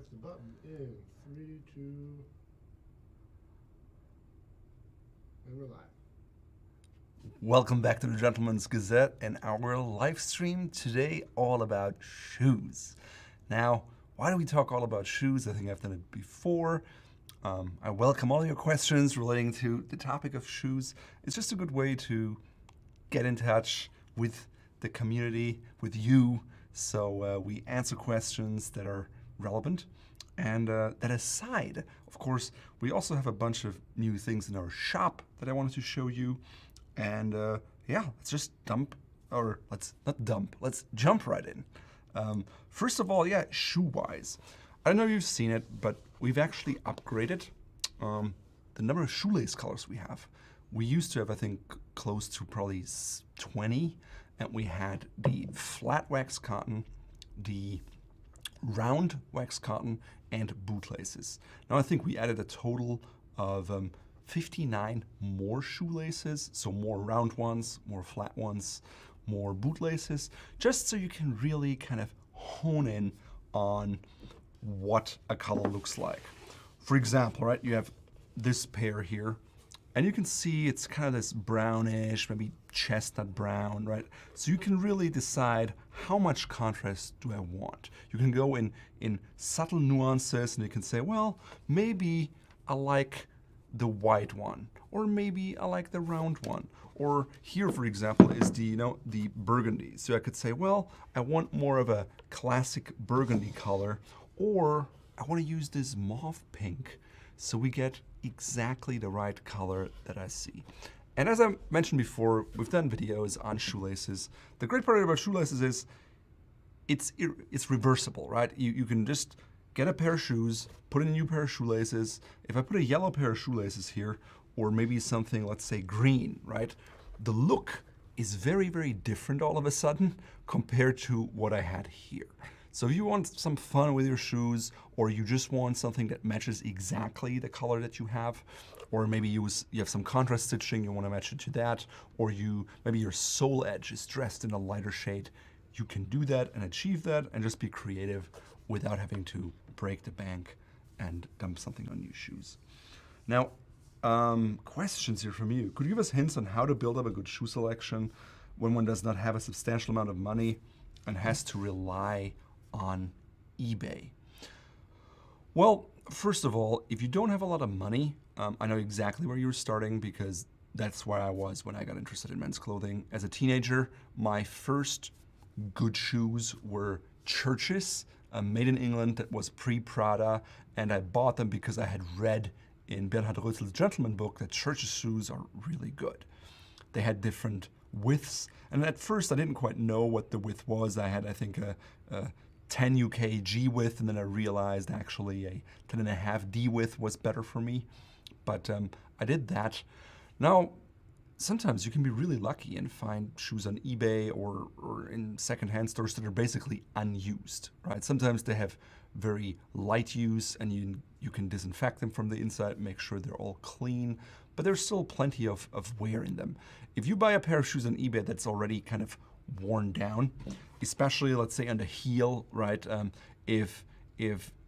Press the button in 3, 2, and we're live. Welcome back to the Gentleman's Gazette and our live stream today all about shoes. Now, why do we talk all about shoes? I think I've done it before. I welcome all your questions relating to the topic of shoes. It's just a good way to get in touch with the community, with you, so we answer questions that are relevant. And that aside, of course, we also have a bunch of new things in our shop that I wanted to show you. And yeah, let's just let's jump right in. First of all, yeah, shoe-wise. I don't know if you've seen it, but we've actually upgraded the number of shoelace colors we have. We used to have, I think, close to probably 20, and we had the flat wax cotton, the round wax cotton, and bootlaces. Now I think we added a total of 59 more shoelaces, so more round ones, more flat ones, more bootlaces, just so you can really kind of hone in on what a color looks like. For example, right, you have this pair here, and you can see it's kind of this brownish, maybe chestnut brown, right? So you can really decide how much contrast do I want. You can go in subtle nuances, and you can say, well, maybe I like the white one, or maybe I like the round one. Or here, for example, is the burgundy. So I could say, well, I want more of a classic burgundy color, or I want to use this mauve pink, so we get exactly the right color that I see. And as I mentioned before, we've done videos on shoelaces. The great part about shoelaces is it's reversible, right? You can just get a pair of shoes, put in a new pair of shoelaces. If I put a yellow pair of shoelaces here, or maybe something, let's say green, right? The look is very, very different all of a sudden compared to what I had here. So if you want some fun with your shoes, or you just want something that matches exactly the color that you have, or maybe you have some contrast stitching, you want to match it to that, or maybe your sole edge is dressed in a lighter shade, you can do that and achieve that and just be creative without having to break the bank and dump something on new shoes. Now, questions here from you. Could you give us hints on how to build up a good shoe selection when one does not have a substantial amount of money and has to rely on eBay? Well, first of all, if you don't have a lot of money, I know exactly where you're starting, because that's where I was when I got interested in men's clothing. As a teenager, my first good shoes were Church's, made in England, that was pre-Prada, and I bought them because I had read in Bernhard gentleman book that Church's shoes are really good. They had different widths, and at first I didn't quite know what the width was. I had, I think, a 10 UK G width, and then I realized actually a 10.5 D width was better for me. But I did that. Now, sometimes you can be really lucky and find shoes on eBay or in secondhand stores that are basically unused, right? Sometimes they have very light use, and you can disinfect them from the inside, make sure they're all clean, but there's still plenty of wear in them. If you buy a pair of shoes on eBay that's already kind of worn down, especially let's say on the heel, right? If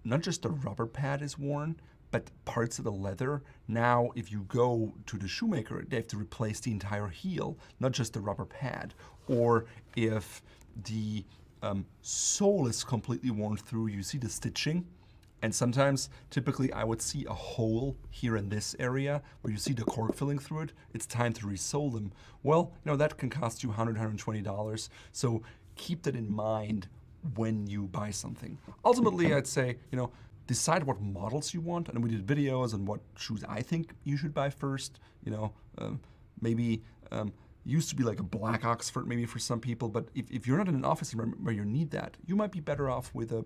not just the rubber pad is worn, but parts of the leather, now if you go to the shoemaker, they have to replace the entire heel, not just the rubber pad. Or if the sole is completely worn through, you see the stitching, and sometimes, typically, I would see a hole here in this area where you see the cork filling through it. It's time to resole them. Well, that can cost you $100, $120. So keep that in mind when you buy something. Ultimately, I'd say, decide what models you want, and we did videos on what shoes I think you should buy first. Maybe used to be like a black Oxford maybe for some people, but if you're not in an office where you need that, you might be better off with a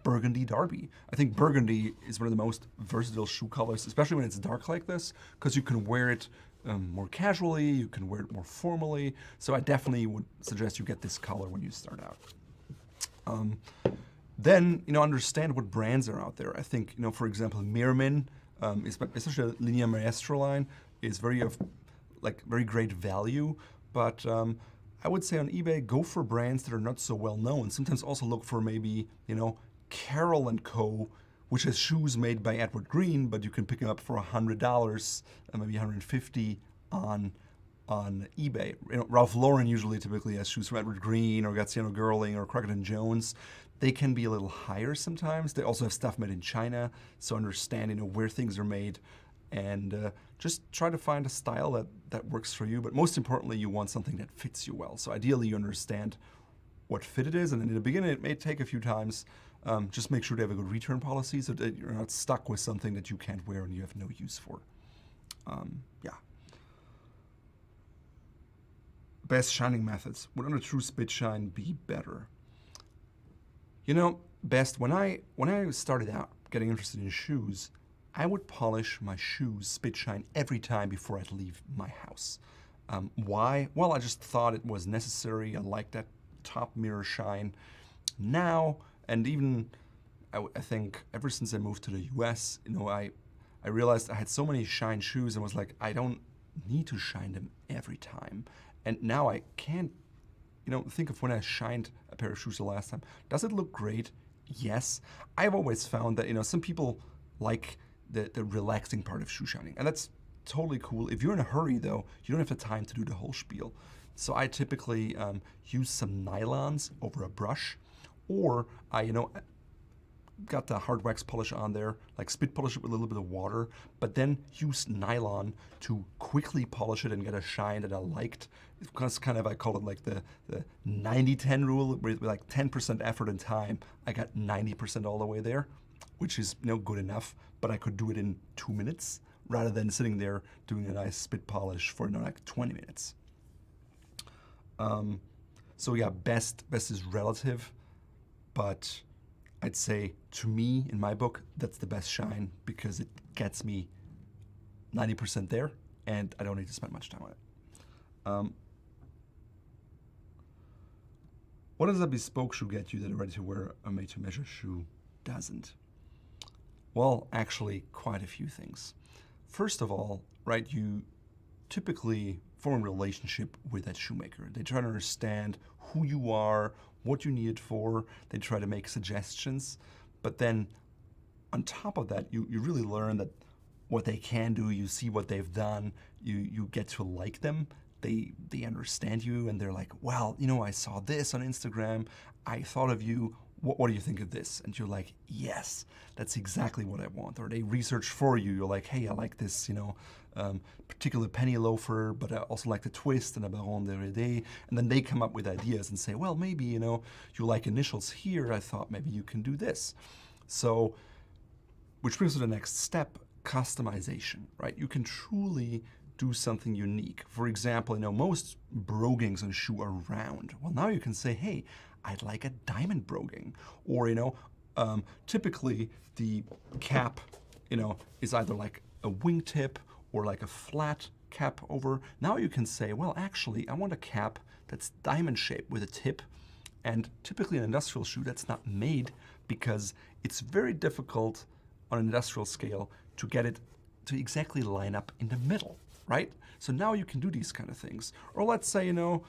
burgundy derby. I think burgundy is one of the most versatile shoe colors, especially when it's dark like this, because you can wear it more casually, you can wear it more formally. So I definitely would suggest you get this color when you start out. Then, understand what brands are out there. I think, for example, Mermin, especially the Linea Maestra line, is very great value. But I would say on eBay, go for brands that are not so well known. Sometimes also look for maybe, Carroll & Co., which has shoes made by Edward Green, but you can pick them up for $100, maybe $150 on eBay. Ralph Lauren typically has shoes from Edward Green or Graziano Girling or Crockett & Jones. They can be a little higher sometimes. They also have stuff made in China, so understand where things are made, and just try to find a style that works for you. But most importantly, you want something that fits you well. So ideally, you understand what fit it is, and in the beginning, it may take a few times. Just make sure they have a good return policy so that you're not stuck with something that you can't wear and you have no use for. Yeah. Best shining methods. Would a true spit shine be better? Best, when I started out getting interested in shoes, I would polish my shoes spit shine every time before I'd leave my house. Why? Well, I just thought it was necessary. I liked that top mirror shine. Now, and even I think ever since I moved to the US, I realized I had so many shine shoes and was like, I don't need to shine them every time. And now I can't, think of when I shined a pair of shoes the last time. Does it look great? Yes. I've always found that, some people like the relaxing part of shoe shining, and that's totally cool. If you're in a hurry, though, you don't have the time to do the whole spiel. So I typically use some nylons over a brush, or I, got the hard wax polish on there, like spit polish it with a little bit of water, but then use nylon to quickly polish it and get a shine that I liked. It's kind of, I call it like the 90-10 rule, with like 10% effort and time, I got 90% all the way there, which is good enough, but I could do it in 2 minutes rather than sitting there doing a nice spit polish for like 20 minutes. So yeah, best is relative, but I'd say, to me, in my book, that's the best shine because it gets me 90% there, and I don't need to spend much time on it. What does a bespoke shoe get you that a ready-to-wear or made-to-measure shoe doesn't? Well, actually, quite a few things. First of all, right, you typically form a relationship with that shoemaker. They try to understand who you are, what you need it for. They try to make suggestions. But then on top of that, you really learn that what they can do, you see what they've done, you get to like them. They understand you, and they're like, well, I saw this on Instagram. I thought of you. What do you think of this? And you're like, yes, that's exactly what I want. Or they research for you. You're like, hey, I like this, particular penny loafer, but I also like the twist and a Baron de Redé. And then they come up with ideas and say, well, maybe, you like initials here. I thought maybe you can do this. So, which brings to the next step, customization, right? You can truly do something unique. For example, most brogings on shoe are round. Well, now you can say, hey, I'd like a diamond broguing. Or, typically the cap, is either like a wingtip or like a flat cap over. Now you can say, well, actually, I want a cap that's diamond shaped with a tip. And typically an industrial shoe that's not made because it's very difficult on an industrial scale to get it to exactly line up in the middle, right? So now you can do these kind of things. Or let's say, your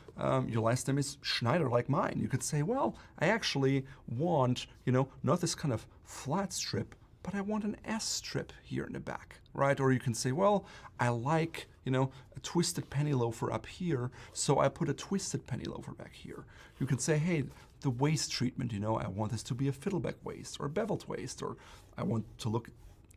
last name is Schneider like mine. You could say, well, I actually want, not this kind of flat strip, but I want an S strip here in the back, right? Or you can say, well, I like, a twisted penny loafer up here, so I put a twisted penny loafer back here. You can say, hey, the waist treatment, I want this to be a fiddleback waist or a beveled waist, or I want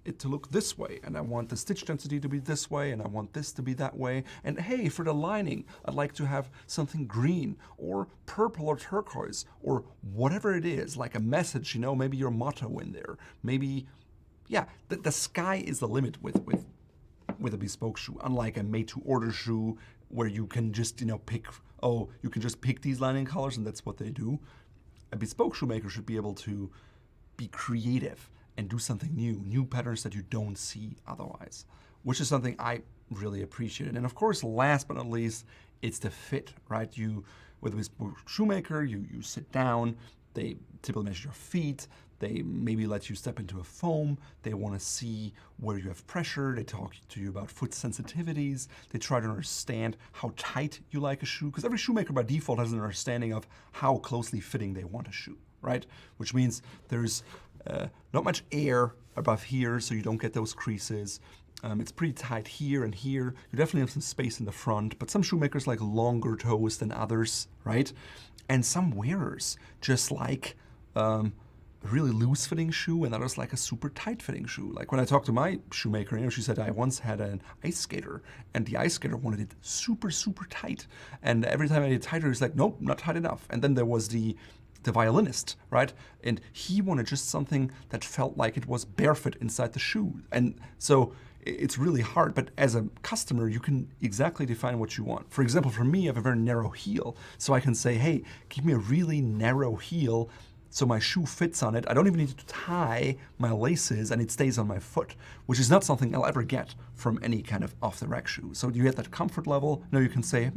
it to look this way, and I want the stitch density to be this way, and I want this to be that way. And hey, for the lining, I'd like to have something green or purple or turquoise or whatever it is, like a message, maybe your motto in there. Maybe, yeah, the sky is the limit with a bespoke shoe, unlike a made-to-order shoe where you can just, you can just pick these lining colors and that's what they do. A bespoke shoemaker should be able to be creative and do something new patterns that you don't see otherwise, which is something I really appreciate. And of course, last but not least, it's the fit, right? With a bespoke shoemaker, you sit down, they typically measure your feet, they maybe let you step into a foam, they want to see where you have pressure, they talk to you about foot sensitivities, they try to understand how tight you like a shoe, because every shoemaker by default has an understanding of how closely fitting they want a shoe, right? Which means there's not much air above here, so you don't get those creases. It's pretty tight here and here. You definitely have some space in the front, but some shoemakers like longer toes than others, right? And some wearers just like a really loose fitting shoe and others like a super tight fitting shoe. Like when I talked to my shoemaker, you know, she said I once had an ice skater and the ice skater wanted it super, super tight. And every time I did it tighter, he's like, nope, not tight enough. And then there was the violinist, right? And he wanted just something that felt like it was barefoot inside the shoe. And so it's really hard, but as a customer, you can exactly define what you want. For example, for me, I have a very narrow heel, so I can say, hey, give me a really narrow heel so my shoe fits on it. I don't even need to tie my laces and it stays on my foot, which is not something I'll ever get from any kind of off-the-rack shoe. So you get that comfort level. Now you can say,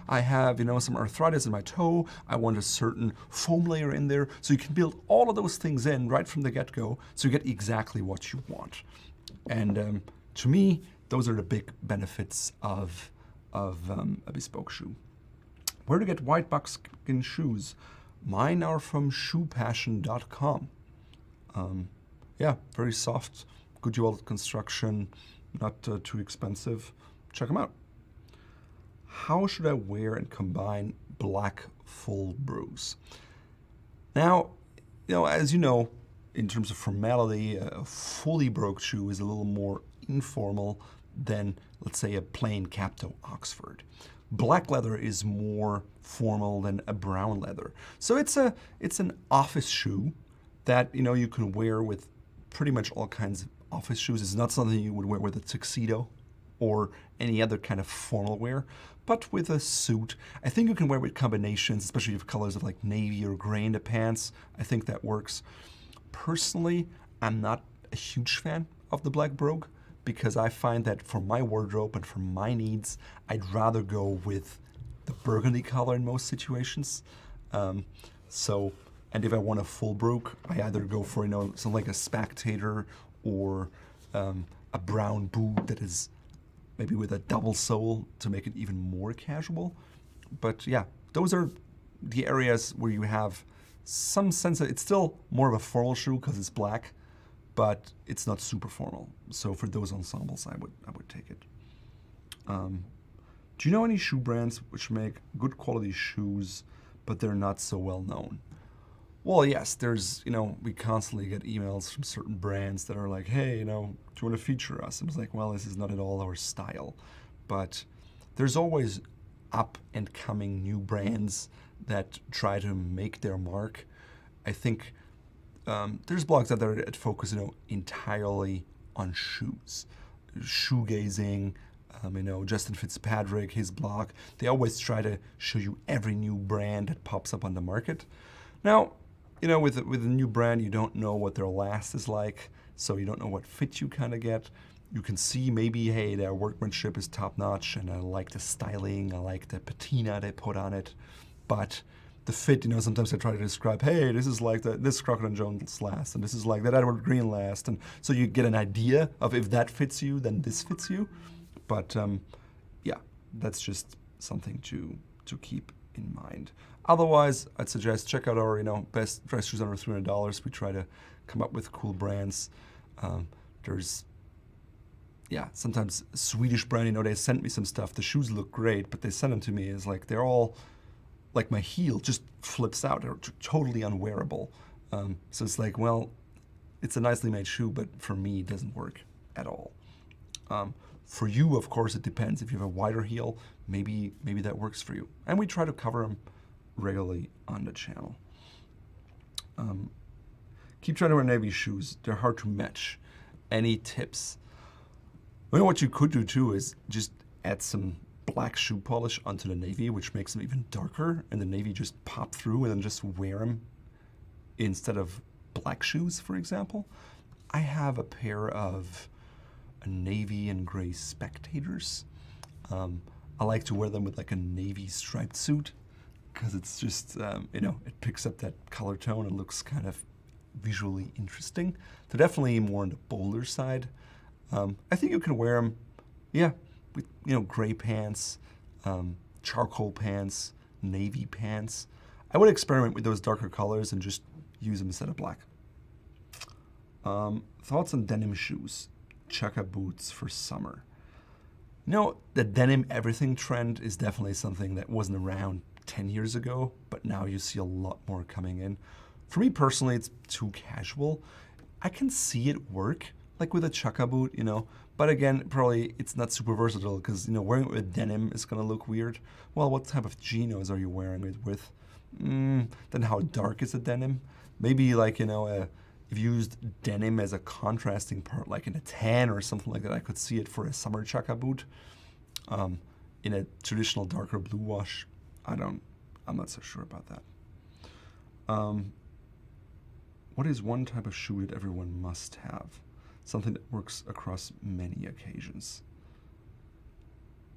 I have, you know, some arthritis in my toe. I want a certain foam layer in there. So you can build all of those things in right from the get-go, so you get exactly what you want. And to me, those are the big benefits of a bespoke shoe. Where to get white buckskin shoes? Mine are from shoepassion.com. Yeah, very soft, Goodyear construction, not too expensive. Check them out. How should I wear and combine black full brogues? Now, you know, as you know, in terms of formality, a fully brogued shoe is a little more informal than, let's say, a plain cap-toe Oxford. Black leather is more formal than a brown leather. So it's an office shoe that, you know, you can wear with pretty much all kinds of office shoes. It's not something you would wear with a tuxedo or any other kind of formal wear, but with a suit. I think you can wear with combinations, especially if colors of like navy or gray in the pants. I think that works. Personally, I'm not a huge fan of the black brogue, because I find that for my wardrobe and for my needs, I'd rather go with the burgundy color in most situations. And if I want a full brogue, I either go for, you know, something like a spectator or a brown boot that is maybe with a double sole to make it even more casual. But yeah, those are the areas where you have some sense of, it's still more of a formal shoe because it's black, but it's not super formal. So for those ensembles, I would take it. Do you know any shoe brands which make good quality shoes, but they're not so well known? Well, yes, there's, you know, we constantly get emails from certain brands that are like, hey, you know, do you want to feature us? And it's like, well, this is not at all our style. But there's always up and coming new brands that try to make their mark. I think there's blogs out there that focus, you know, entirely on shoes, shoegazing. You know, Justin Fitzpatrick, his blog, they always try to show you every new brand that pops up on the market. Now, you know, with a new brand, you don't know what their last is like, so you don't know what fit you kind of get. You can see maybe, hey, their workmanship is top notch, and I like the styling, I like the patina they put on it, but the fit, you know, sometimes I try to describe, hey, this is like this Crocodile Jones last, and this is like that Edward Green last, and so you get an idea of if that fits you, then this fits you. But yeah, that's just something to keep in mind. Otherwise, I'd suggest check out our, you know, best dress shoes under $300. We try to come up with cool brands. There's, yeah, sometimes Swedish brand, you know, they sent me some stuff. The shoes look great, but they send them to me as like they're all like my heel just flips out. They're totally unwearable. So it's like, well, it's a nicely made shoe, but for me, it doesn't work at all. For you, of course, it depends. If you have a wider heel, maybe that works for you. And we try to cover them regularly on the channel. Keep trying to wear navy shoes. They're hard to match. Any tips? You know what you could do too is just add some black shoe polish onto the navy, which makes them even darker, and the navy just pop through and then just wear them instead of black shoes, for example. I have a pair of navy and gray spectators. I like to wear them with like a navy striped suit because it's just, you know, it picks up that color tone and looks kind of visually interesting. They're definitely more on the bolder side. I think you can wear them, yeah, with, you know, gray pants, charcoal pants, navy pants. I would experiment with those darker colors and just use them instead of black. Thoughts on denim shoes, chukka boots for summer. You know, the denim everything trend is definitely something that wasn't around 10 years ago, but now you see a lot more coming in. For me personally, it's too casual. I can see it work, like with a chukka boot, you know, but again, probably it's not super versatile because, you know, wearing it with denim is gonna look weird. Well, what type of chinos are you wearing it with? Then how dark is the denim? Maybe like, you know, if you used denim as a contrasting part, like in a tan or something like that, I could see it for a summer chukka boot. In a traditional darker blue wash, I'm not so sure about that. What is one type of shoe that everyone must have? Something that works across many occasions.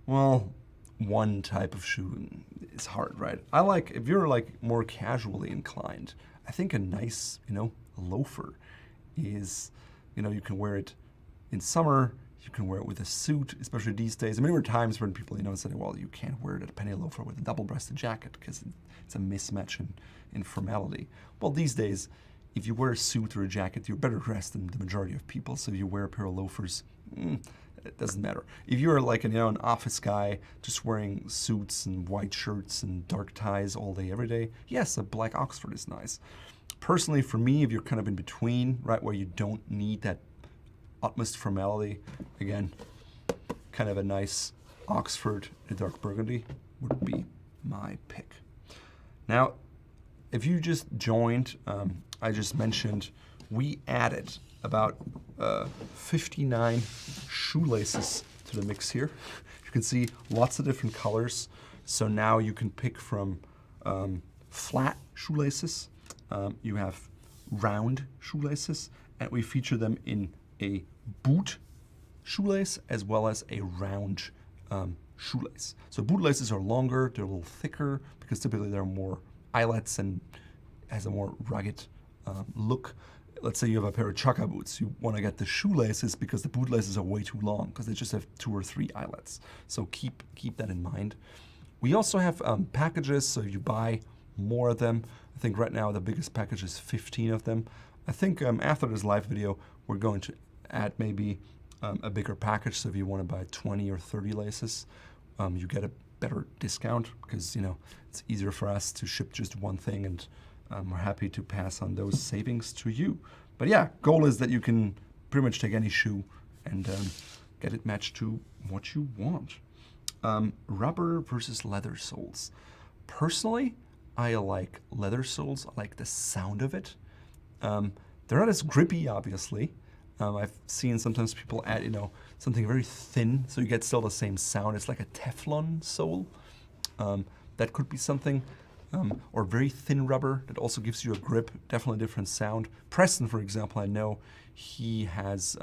Well, one type of shoe is hard, right? I like, if you're like more casually inclined, I think a nice, you know, loafer is, you know, you can wear it in summer, you can wear it with a suit, especially these days. I mean, there were times when people, you know, said, well, you can't wear it at a penny loafer with a double-breasted jacket because it's a mismatch in formality. Well, these days, if you wear a suit or a jacket, you're better dressed than the majority of people. So if you wear a pair of loafers, it doesn't matter. If you're like an office guy, just wearing suits and white shirts and dark ties all day, every day, yes, a black Oxford is nice. Personally, for me, if you're kind of in between, right, where you don't need that utmost formality, again, kind of a nice Oxford, a dark burgundy would be my pick. Now, if you just joined, I just mentioned we added about 59 shoelaces to the mix here. You can see lots of different colors. So now you can pick from flat shoelaces. You have round shoelaces, and we feature them in a boot shoelace as well as a round shoelace. So boot laces are longer, they're a little thicker because typically there are more eyelets and has a more rugged look. Let's say you have a pair of chukka boots. You want to get the shoelaces because the boot laces are way too long because they just have 2 or 3 eyelets. So keep that in mind. We also have packages, so you buy more of them. I think right now the biggest package is 15 of them. I think after this live video, we're going to add maybe a bigger package. So if you want to buy 20 or 30 laces, you get a better discount because, you know, it's easier for us to ship just one thing, and we're happy to pass on those savings to you. But yeah, goal is that you can pretty much take any shoe and get it matched to what you want. Rubber versus leather soles. Personally, I like leather soles. I like the sound of it. They're not as grippy, obviously. I've seen sometimes people add, you know, something very thin, so you get still the same sound. It's like a Teflon sole. That could be something. Or very thin rubber that also gives you a grip, definitely a different sound. Preston, for example, I know he has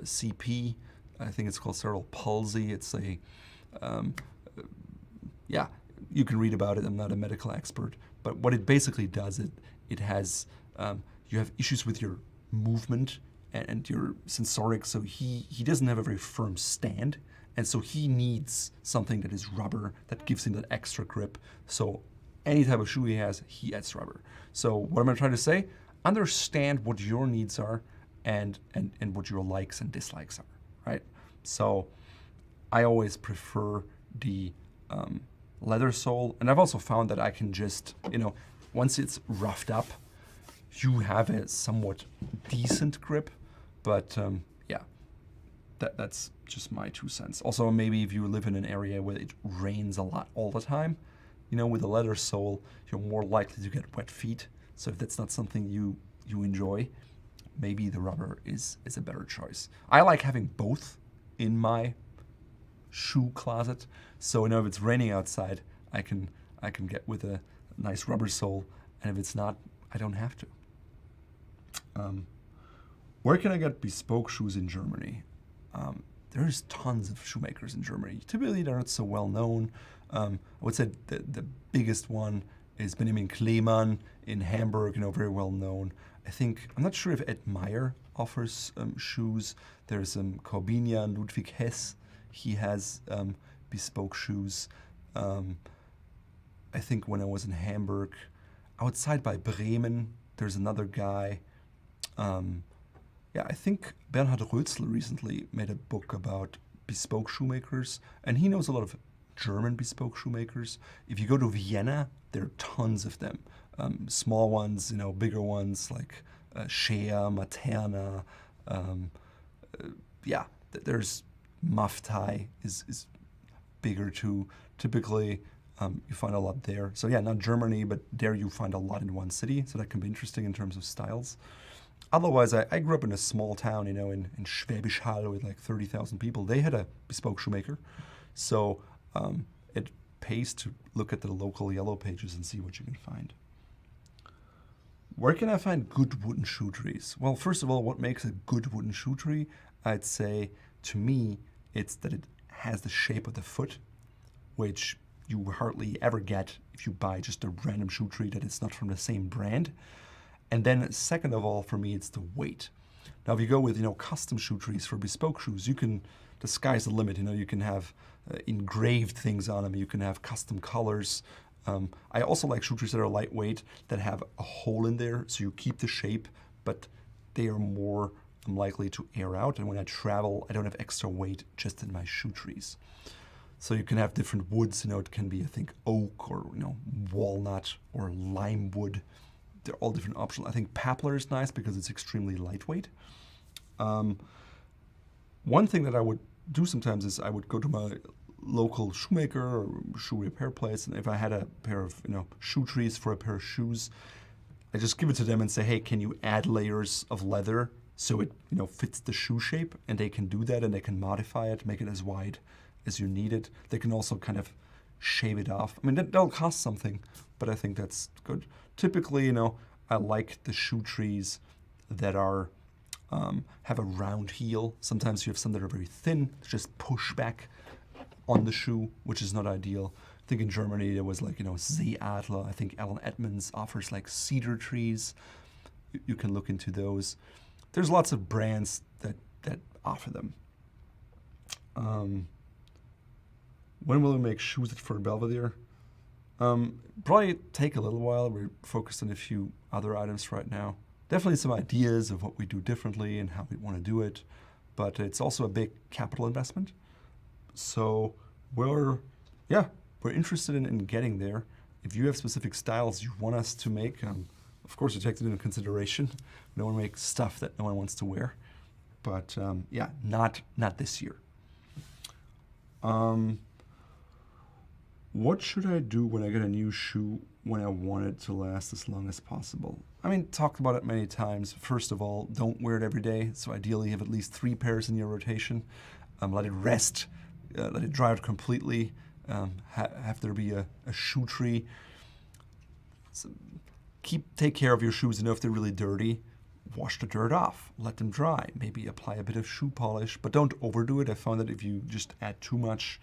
CP. I think it's called cerebral palsy. It's a, yeah, you can read about it. I'm not a medical expert, but what it basically does, it has, you have issues with your movement and your sensoric, so he doesn't have a very firm stand, and so he needs something that is rubber that gives him that extra grip. So any type of shoe he has, he adds rubber. So what am I trying to say? Understand what your needs are and what your likes and dislikes are, right? So I always prefer the leather sole, and I've also found that I can just, you know, once it's roughed up, you have a somewhat decent grip, but yeah, that's just my 2 cents. Also, maybe if you live in an area where it rains a lot all the time, you know, with a leather sole, you're more likely to get wet feet. So if that's not something you enjoy, maybe the rubber is a better choice. I like having both in my shoe closet. So, you know, if it's raining outside, I can get with a nice rubber sole, and if it's not, I don't have to. Where can I get bespoke shoes in Germany? There's tons of shoemakers in Germany. Typically, they're not so well known. I would say the biggest one is Benjamin Kleemann in Hamburg, you know, very well known. I'm not sure if Ed Meyer offers shoes. There's Corbinia and Ludwig Hess. He has bespoke shoes. I think when I was in Hamburg, outside by Bremen, there's another guy. Yeah, I think Bernhard Rötzl recently made a book about bespoke shoemakers, and he knows a lot of German bespoke shoemakers. If you go to Vienna, there are tons of them. Small ones, bigger ones like Shea, Materna. Yeah, there's Maftai is bigger too. Typically, you find a lot there. So yeah, not Germany, but there you find a lot in one city. So that can be interesting in terms of styles. Otherwise, I grew up in a small town, in Schwäbisch Hall with like 30,000 people. They had a bespoke shoemaker. So it pays to look at the local yellow pages and see what you can find. Where can I find good wooden shoe trees? Well, first of all, what makes a good wooden shoe tree? I'd say, to me, it's that it has the shape of the foot, which you hardly ever get if you buy just a random shoe tree that is not from the same brand. And then second of all, for me, it's the weight. Now, if you go with, custom shoe trees for bespoke shoes, the sky's the limit. You can have engraved things on them. You can have custom colors. I also like shoe trees that are lightweight, that have a hole in there, so you keep the shape, but they are more likely to air out. And when I travel, I don't have extra weight just in my shoe trees. So you can have different woods. It can be, I think, oak or, walnut or lime wood. They're all different options. I think poplar is nice because it's extremely lightweight. One thing that I would do sometimes is I would go to my local shoemaker or shoe repair place, and if I had a pair of shoe trees for a pair of shoes, I just give it to them and say, hey, can you add layers of leather so it fits the shoe shape? And they can do that, and they can modify it, make it as wide as you need it. They can also kind of shave it off. I mean, that'll cost something, but I think that's good. Typically, I like the shoe trees that are have a round heel. Sometimes you have some that are very thin, just push back on the shoe, which is not ideal. I think in Germany there was like, Seeadler. I think Alan Edmonds offers like cedar trees. You can look into those. There's lots of brands that offer them. When will we make shoes for Bvlgari? Probably take a little while. We're focused on a few other items right now. Definitely some ideas of what we do differently and how we want to do it, but it's also a big capital investment. So we're interested in getting there. If you have specific styles you want us to make, of course you take it into consideration. We don't want to make stuff that no one wants to wear, but not this year. What should I do when I get a new shoe when I want it to last as long as possible? I mean, talked about it many times. First of all, don't wear it every day. So ideally, you have at least 3 pairs in your rotation. Let it rest. Let it dry out completely. Have there be a shoe tree. So take care of your shoes. If they're really dirty, wash the dirt off. Let them dry. Maybe apply a bit of shoe polish, but don't overdo it. I found that if you just add too much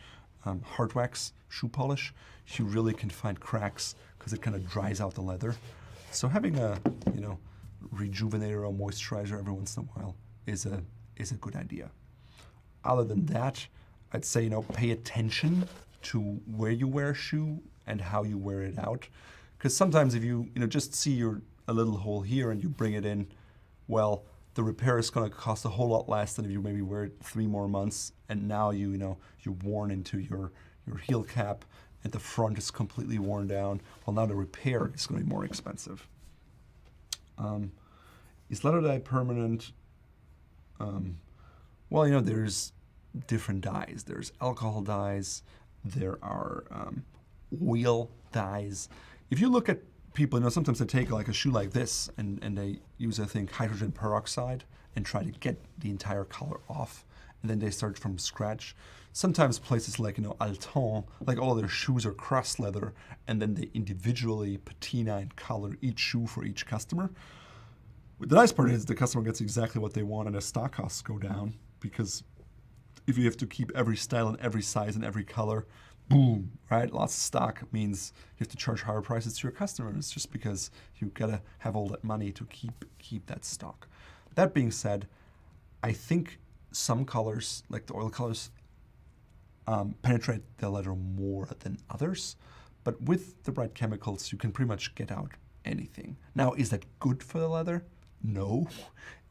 hard wax shoe polish, you really can find cracks because it kind of dries out the leather. So having a rejuvenator or moisturizer every once in a while is a good idea. Other than that, I'd say pay attention to where you wear a shoe and how you wear it out, because sometimes if you just see a little hole here and you bring it in, well, the repair is going to cost a whole lot less than if you maybe wear it 3 more months, and now you're worn into your heel cap and the front is completely worn down. Well, now the repair is going to be more expensive. Is leather dye permanent? Well, there's different dyes. There's alcohol dyes. There are oil dyes. If you look at people, sometimes they take like a shoe like this and they use, I think, hydrogen peroxide and try to get the entire color off, and then they start from scratch. Sometimes places like, Alton, like all their shoes are cross leather, and then they individually patina and color each shoe for each customer. The nice part is the customer gets exactly what they want, and the stock costs go down, because if you have to keep every style and every size and every color, boom, right? Lots of stock means you have to charge higher prices to your customers just because you gotta have all that money to keep that stock. That being said, I think some colors, like the oil colors, penetrate the leather more than others, but with the right chemicals, you can pretty much get out anything. Now, is that good for the leather? No.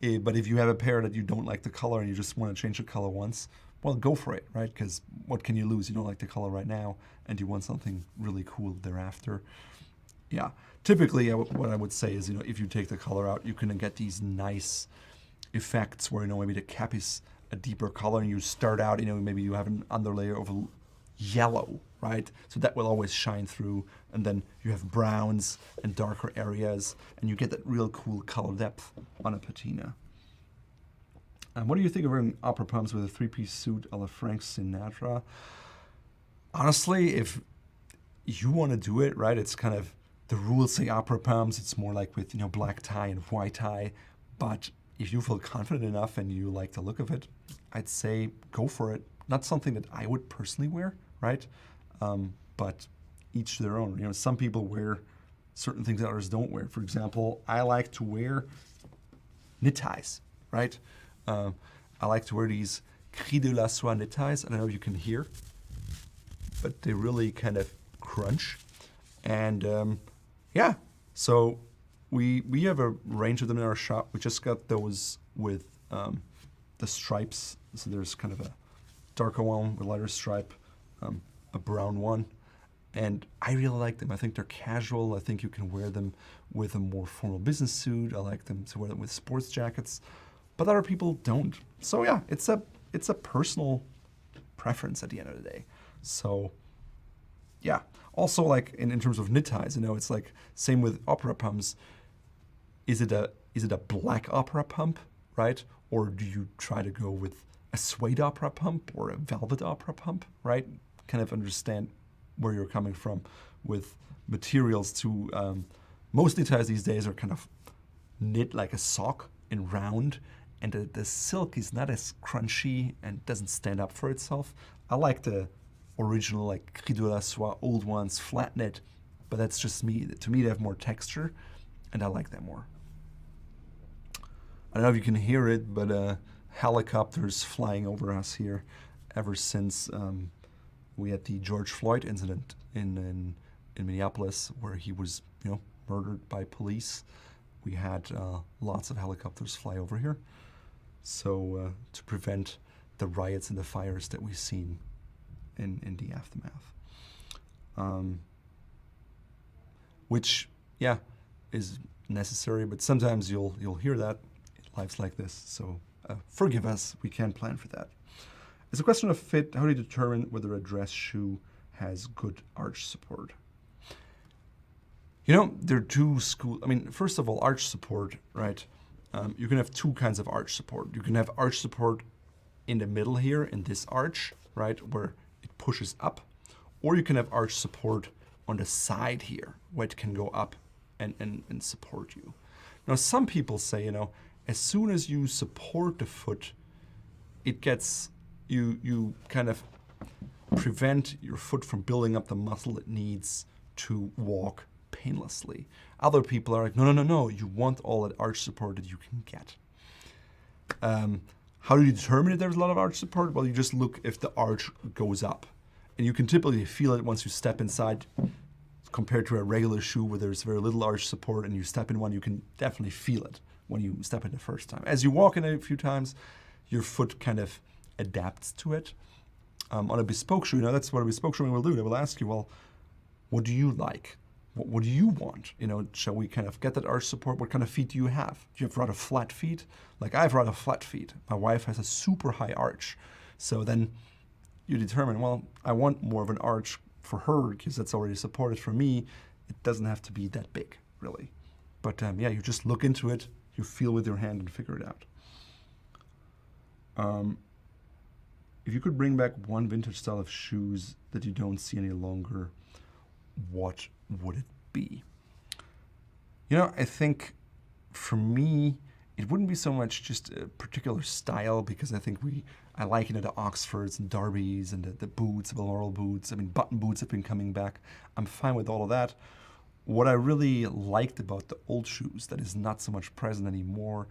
But if you have a pair that you don't like the color and you just want to change the color once, well, go for it, right? Because what can you lose? You don't like the color right now, and you want something really cool thereafter. Yeah, typically what I would say is, if you take the color out, you can get these nice effects where, maybe the cap is a deeper color and you start out, maybe you have an underlayer of a yellow, right? So that will always shine through, and then you have browns and darker areas, and you get that real cool color depth on a patina. What do you think of wearing opera pumps with a three-piece suit a la Frank Sinatra? Honestly, if you want to do it, right, it's kind of, the rules say opera pumps, it's more like with, black tie and white tie, but if you feel confident enough and you like the look of it, I'd say go for it. Not something that I would personally wear, right? But each to their own. Some people wear certain things that others don't wear. For example, I like to wear knit ties, right? I like to wear these Cri de la Soie knit ties. I don't know if you can hear, but they really kind of crunch. And yeah, so we have a range of them in our shop. We just got those with the stripes. So there's kind of a darker one with lighter stripe, a brown one. And I really like them. I think they're casual. I think you can wear them with a more formal business suit. I like them to wear them with sports jackets, but other people don't. So yeah, it's a personal preference at the end of the day. So yeah. Also, like in terms of knit ties, it's like same with opera pumps. Is it a black opera pump, right? Or do you try to go with a suede opera pump or a velvet opera pump, right? Kind of understand where you're coming from with materials too. Most knit ties these days are kind of knit like a sock and round, and the silk is not as crunchy and doesn't stand up for itself. I like the original, like Cri de la Soie, old ones, flat knit, but that's just me. To me, they have more texture, and I like that more. I don't know if you can hear it, but helicopters flying over us here ever since we had the George Floyd incident in Minneapolis, where he was, murdered by police. We had lots of helicopters fly over here, so to prevent the riots and the fires that we've seen in the aftermath, which is necessary. But sometimes you'll hear that. Life's like this, so forgive us. We can't plan for that. It's a question of fit. How do you determine whether a dress shoe has good arch support? There are two schools. I mean, first of all, arch support, right? You can have two kinds of arch support. You can have arch support in the middle here, in this arch, right, where it pushes up, or you can have arch support on the side here, where it can go up and support you. Now, some people say, as soon as you support the foot, it gets, you kind of prevent your foot from building up the muscle it needs to walk painlessly. Other people are like, no, you want all that arch support that you can get. How do you determine if there's a lot of arch support? Well, you just look if the arch goes up. And you can typically feel it once you step inside, compared to a regular shoe where there's very little arch support, and you step in one, you can definitely feel it when you step in the first time. As you walk in it a few times, your foot kind of adapts to it. On a bespoke shoe, that's what a bespoke shoe will do. They will ask you, well, what do you like? What do you want? Shall we kind of get that arch support? What kind of feet do you have? Do you have rather flat feet? Like I've rather flat feet. My wife has a super high arch. So then you determine, well, I want more of an arch for her because that's already supported. For me, it doesn't have to be that big, really. But you just look into it, you feel with your hand and figure it out. If you could bring back one vintage style of shoes that you don't see any longer, what would it be? I think for me, it wouldn't be so much just a particular style, because I think I like the Oxfords and Darbys and the boots, the Laurel boots. I mean, button boots have been coming back. I'm fine with all of that. What I really liked about the old shoes that is not so much present anymore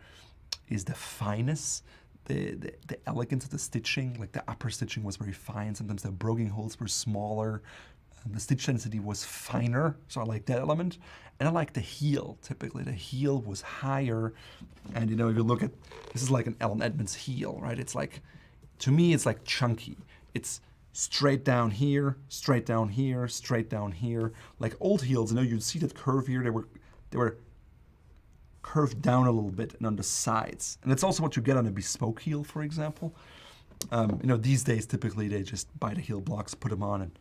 is the fineness, the elegance of the stitching. Like the upper stitching was very fine. Sometimes the broguing holes were smaller. The stitch density was finer, so I like that element. And I like the heel, typically. The heel was higher. And if you look at, this is like an Allen Edmonds heel, right? It's like, to me, it's like chunky. It's straight down here, straight down here, straight down here. Like old heels, you'd see that curve here. They were curved down a little bit and on the sides. And it's also what you get on a Bespoke heel, for example. These days, typically, they just buy the heel blocks, put them on, and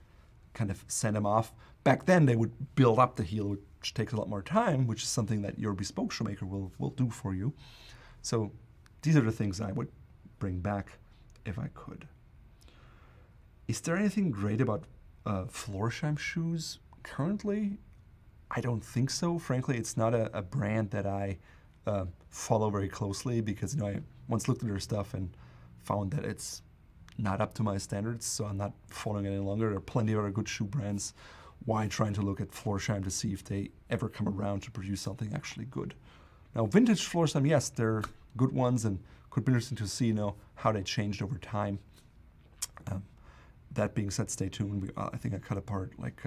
kind of send them off. Back then, they would build up the heel, which takes a lot more time, which is something that your Bespoke shoemaker will do for you. So these are the things I would bring back if I could. Is there anything great about Florsheim shoes currently? I don't think so. Frankly, it's not a brand that I follow very closely because I once looked at their stuff and found that it's not up to my standards, so I'm not following it any longer. There are plenty of other good shoe brands. Why trying to look at Florsheim to see if they ever come around to produce something actually good? Now, vintage Florsheim, yes, they're good ones and could be interesting to see how they changed over time. That being said, stay tuned. I think I cut apart like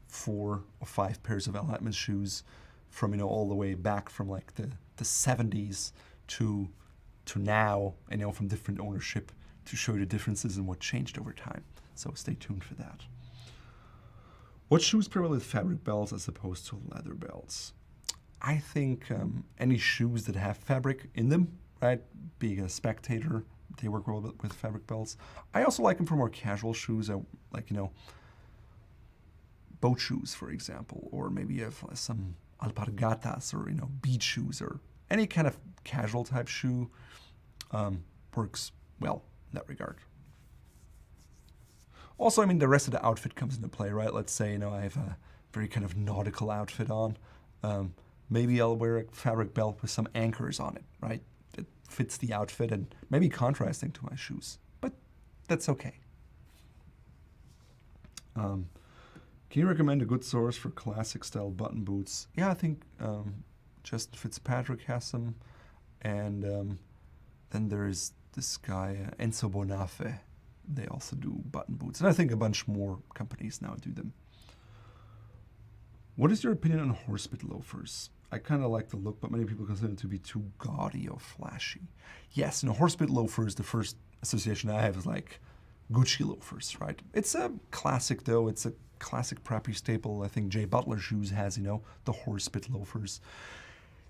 4 or 5 pairs of Allen Edmonds shoes from all the way back from like the 70s to now, and from different ownership to show you the differences and what changed over time. So stay tuned for that. What shoes pair well with fabric belts as opposed to leather belts? I think any shoes that have fabric in them, right? Being a spectator, they work well with fabric belts. I also like them for more casual shoes, like boat shoes, for example, or maybe you have some alpargatas or beach shoes or any kind of casual type shoe works well in that regard. Also, the rest of the outfit comes into play, right? Let's say, I have a very kind of nautical outfit on. Maybe I'll wear a fabric belt with some anchors on it, right? It fits the outfit and maybe contrasting to my shoes, but that's okay. Can you recommend a good source for classic style button boots? Yeah, I think Justin Fitzpatrick has some, and then there's this guy, Enzo Bonafe. They also do button boots. And I think a bunch more companies now do them. What is your opinion on horsebit loafers? I kind of like the look, but many people consider them to be too gaudy or flashy. Yes, horsebit loafers, the first association I have is like Gucci loafers, right? It's a classic, though. It's a classic preppy staple. I think Jay Butler Shoes has, the horsebit loafers.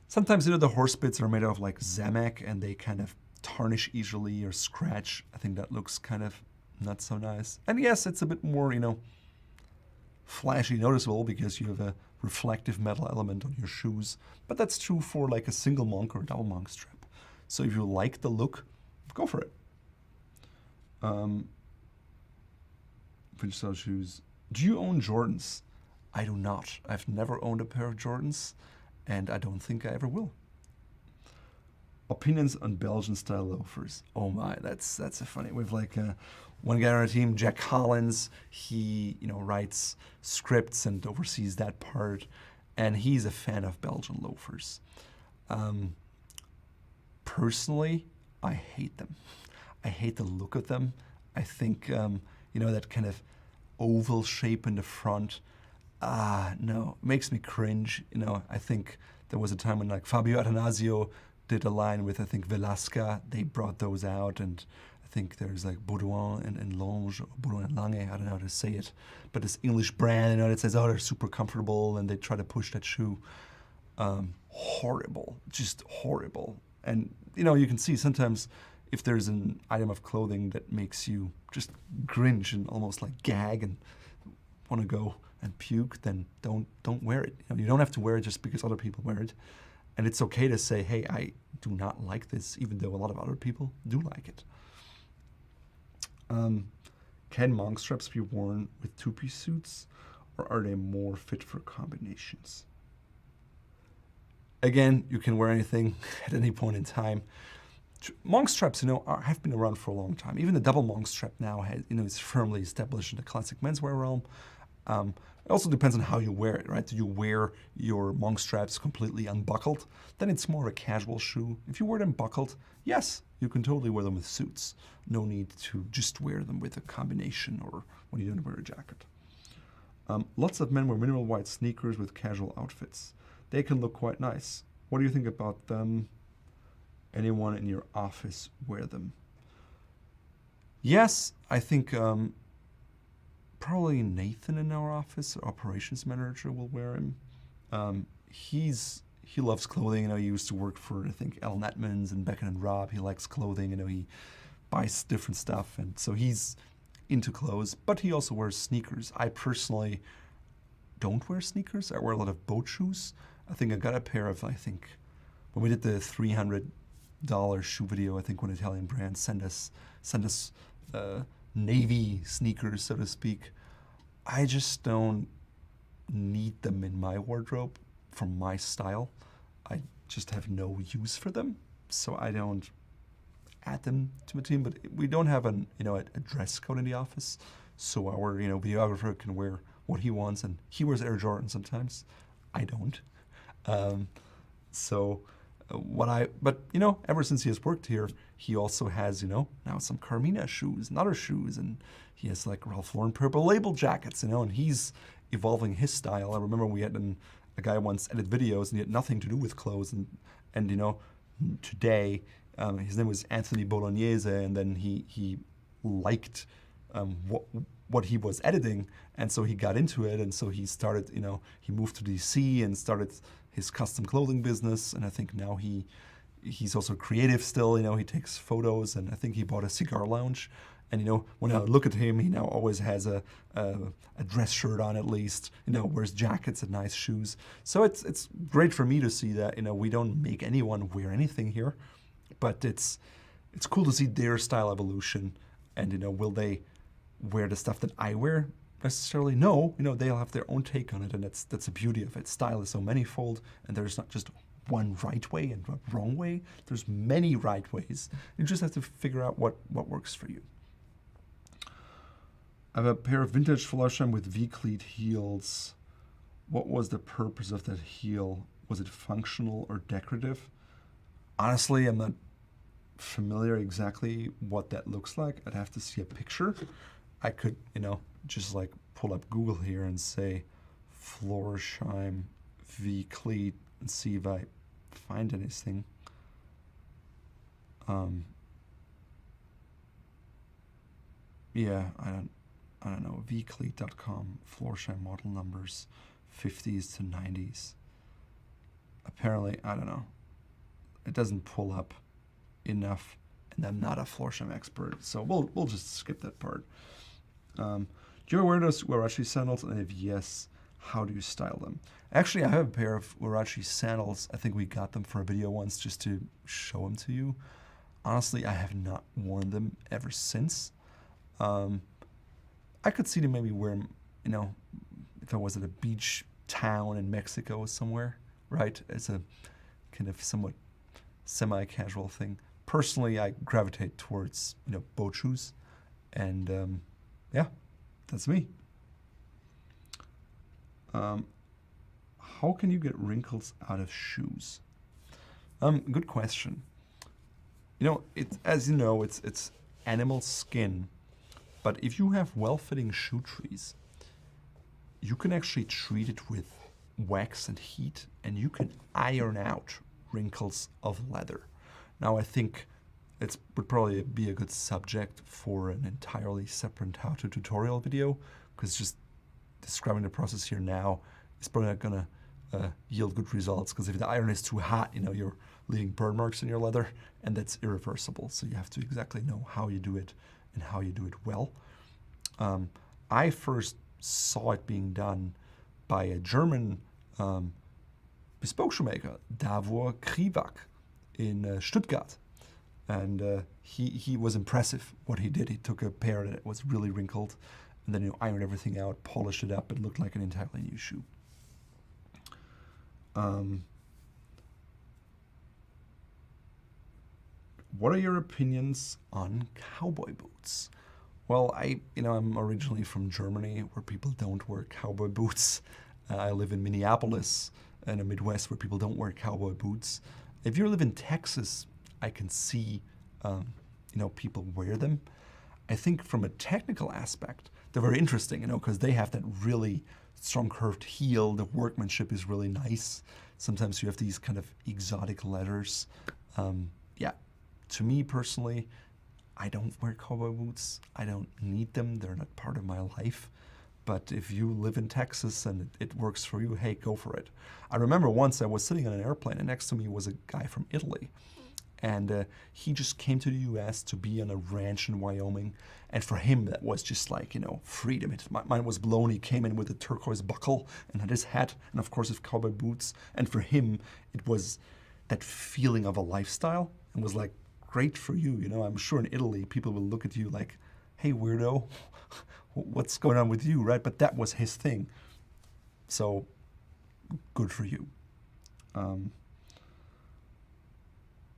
Sometimes, the horsebits are made out of like Zamak, and they kind of tarnish easily or scratch. I think that looks kind of not so nice. And yes, it's a bit more, flashy noticeable because you have a reflective metal element on your shoes. But that's true for like a single monk or a double monk strap. So if you like the look, go for it. Vintage style shoes. Do you own Jordans? I do not. I've never owned a pair of Jordans, and I don't think I ever will. Opinions on Belgian style loafers. Oh my, that's a funny. We have like one guy on our team, Jack Collins. He writes scripts and oversees that part, and he's a fan of Belgian loafers. Personally, I hate them. I hate the look of them. I think that kind of oval shape in the front. No, it makes me cringe. I think there was a time when like Fabio Atanasio did a line with, I think, Velasca. They brought those out, and I think there's like Baudouin and Lange, or Baudouin and Lange, I don't know how to say it, but this English brand, that says, oh, they're super comfortable, and they try to push that shoe. Horrible, just horrible. And, you can see sometimes if there's an item of clothing that makes you just cringe and almost like gag and want to go and puke, then don't wear it. You don't have to wear it just because other people wear it. And it's okay to say, hey, I do not like this, even though a lot of other people do like it. Can monk straps be worn with two-piece suits, or are they more fit for combinations? Again, you can wear anything at any point in time. Monk straps, have been around for a long time. Even the double monk strap now has, is firmly established in the classic menswear realm. It also depends on how you wear it, right? Do you wear your monk straps completely unbuckled? Then it's more of a casual shoe. If you wear them buckled, yes, you can totally wear them with suits. No need to just wear them with a combination or when you don't wear a jacket. Lots of men wear mineral white sneakers with casual outfits. They can look quite nice. What do you think about them? Anyone in your office wear them? Yes, I think probably Nathan in our office, operations manager, will wear him. He loves clothing. You know, he used to work for, I think, Ellen Edmonds and Beckett and Robb. He likes clothing. You know, he buys different stuff, and so he's into clothes. But he also wears sneakers. I personally don't wear sneakers. I wear a lot of boat shoes. I think I got a pair of, I think, when we did the $300 shoe video, I think one Italian brand sent us navy sneakers, so to speak. I just don't need them in my wardrobe for my style. I just have no use for them, so I don't add them to my team. But we don't have a dress code in the office, so our videographer can wear what he wants, and he wears Air Jordan sometimes. I don't. But ever since he has worked here, he also has, now some Carmina shoes and other shoes, and he has like Ralph Lauren purple label jackets, and he's evolving his style. I remember we had a guy once edit videos, and he had nothing to do with clothes, and today, his name was Anthony Bolognese, and then he liked what he was editing, and so he got into it, and so he started, he moved to DC and started his custom clothing business, and I think now he's also creative still. He takes photos, and I think he bought a cigar lounge. And when I look at him, he now always has a dress shirt on, at least. Wears jackets and nice shoes. So it's great for me to see that. We don't make anyone wear anything here, but it's cool to see their style evolution. And will they wear the stuff that I wear? Necessarily, no. They'll have their own take on it, and that's the beauty of it. Style is so manifold, and there's not just one right way and one wrong way. There's many right ways. You just have to figure out what works for you. I have a pair of vintage Florsheim with V-cleat heels. What was the purpose of that heel? Was it functional or decorative? Honestly, I'm not familiar exactly what that looks like. I'd have to see a picture. I could, just like pull up Google here and say Florsheim V-cleat and see if I find anything. Yeah, I don't know, vcleat.com, Florsheim model numbers, 50s to 90s. Apparently, I don't know, it doesn't pull up enough, and I'm not a Florsheim expert, so we'll just skip that part. Do you ever wear those Warachi sandals, and if yes, how do you style them? Actually, I have a pair of Warachi sandals. I think we got them for a video once just to show them to you. Honestly, I have not worn them ever since. I could see them maybe wear them, if I was at a beach town in Mexico somewhere, right? As a kind of somewhat semi-casual thing. Personally, I gravitate towards, boat shoes. And, yeah, that's me. How can you get wrinkles out of shoes? Good question. As you know, it's animal skin. But if you have well-fitting shoe trees, you can actually treat it with wax and heat, and you can iron out wrinkles of leather. Now, I think it would probably be a good subject for an entirely separate how-to tutorial video, because just describing the process here now is probably not going to yield good results, because if the iron is too hot, you're leaving burn marks in your leather, and that's irreversible. So you have to exactly know how you do it and how you do it well. I first saw it being done by a German bespoke shoemaker, Davor Kriwak, in Stuttgart. And he was impressive what he did. He took a pair that was really wrinkled, and then ironed everything out, polished it up, and looked like an entirely new shoe. What are your opinions on cowboy boots? Well, I'm originally from Germany, where people don't wear cowboy boots. I live in Minneapolis, in the Midwest, where people don't wear cowboy boots. If you live in Texas, I can see, people wear them. I think from a technical aspect, they're very interesting, you know, because they have that really strong curved heel. The workmanship is really nice. Sometimes you have these kind of exotic leathers. Yeah, to me personally, I don't wear cowboy boots. I don't need them. They're not part of my life. But if you live in Texas and it works for you, hey, go for it. I remember once I was sitting on an airplane and next to me was a guy from Italy. And he just came to the US to be on a ranch in Wyoming. And for him, that was just like, you know, freedom. Mine was blown. He came in with a turquoise buckle and had his hat and, of course, his cowboy boots. And for him, it was that feeling of a lifestyle and was like, great for you. You know, I'm sure in Italy, people will look at you like, hey, weirdo, what's going on with you, right? But that was his thing. So good for you.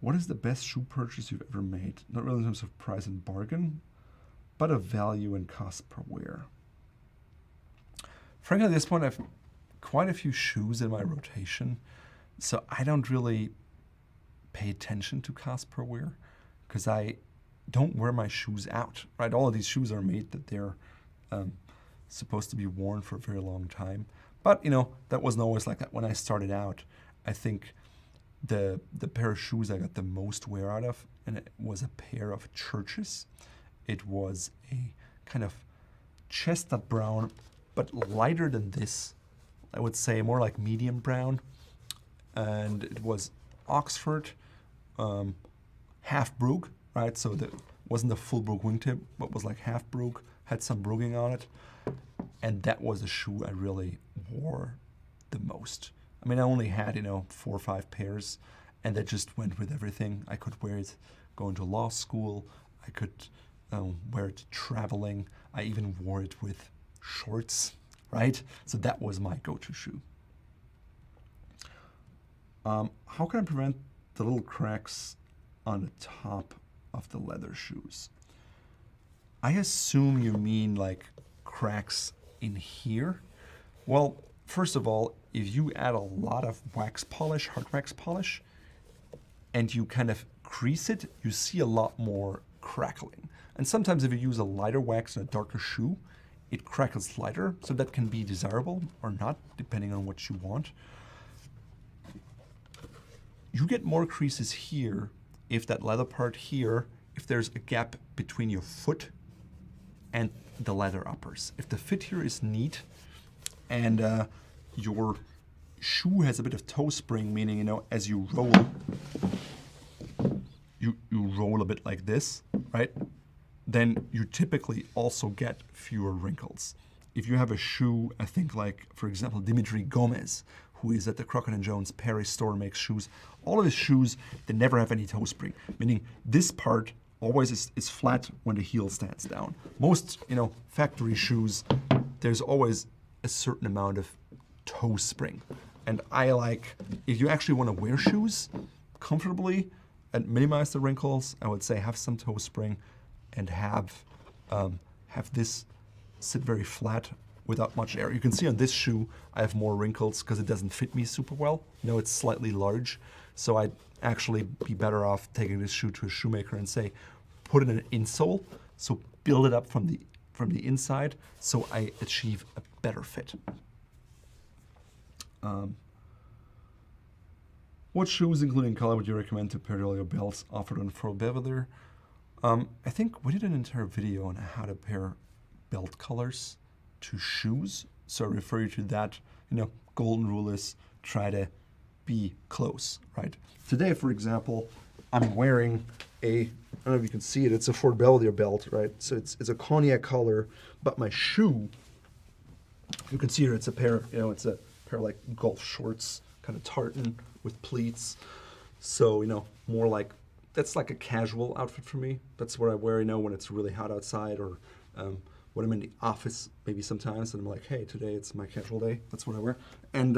What is the best shoe purchase you've ever made? Not really in terms of price and bargain, but of value and cost per wear. Frankly, at this point, I've quite a few shoes in my rotation, so I don't really pay attention to cost per wear because I don't wear my shoes out, right? All of these shoes are made that they're supposed to be worn for a very long time. But, you know, that wasn't always like that when I started out. I think the pair of shoes I got the most wear out of, and it was a pair of Churches. It was a kind of chestnut brown, but lighter than this. I would say more like medium brown. And it was Oxford, half brogue, right? So it wasn't a full brogue wingtip, but was like half brogue, had some broguing on it. And that was a shoe I really wore the most. I mean, I only had, you know, 4 or 5 pairs, and that just went with everything. I could wear it going to law school. I could wear it traveling. I even wore it with shorts, right? So that was my go-to shoe. How can I prevent the little cracks on the top of the leather shoes? I assume you mean like cracks in here. Well, first of all, if you add a lot of wax polish, hard wax polish, and you kind of crease it, you see a lot more crackling. And sometimes if you use a lighter wax in a darker shoe, it crackles lighter, so that can be desirable or not, depending on what you want. You get more creases here if that leather part here, if there's a gap between your foot and the leather uppers. If the fit here is neat and your shoe has a bit of toe spring, meaning, you know, as you roll, you roll a bit like this, right? Then you typically also get fewer wrinkles. If you have a shoe, I think like, for example, Dimitri Gomez, who is at the Crockett & Jones Paris store, makes shoes. All of his shoes, they never have any toe spring, meaning this part always is flat when the heel stands down. Most, you know, factory shoes, there's always a certain amount of toe spring. And I like, if you actually want to wear shoes comfortably and minimize the wrinkles, I would say have some toe spring and have this sit very flat without much air. You can see on this shoe, I have more wrinkles because it doesn't fit me super well. You know, it's slightly large. So I'd actually be better off taking this shoe to a shoemaker and say, put in an insole, so build it up from the inside so I achieve a better fit. What shoes, including color, would you recommend to pair all your belts offered on Bvlgari? I think we did an entire video on how to pair belt colors to shoes. So I refer you to that. You know, golden rule is try to be close, right? Today, for example, I'm wearing a, I don't know if you can see it, it's a Fort Belvedere belt, right? So it's a cognac color, but my shoe, you can see here, it's a pair, you know, it's a pair of like golf shorts, kind of tartan with pleats. So, you know, more like, that's like a casual outfit for me. That's what I wear, you know, when it's really hot outside or when I'm in the office, maybe sometimes, and I'm like, hey, today it's my casual day. That's what I wear. And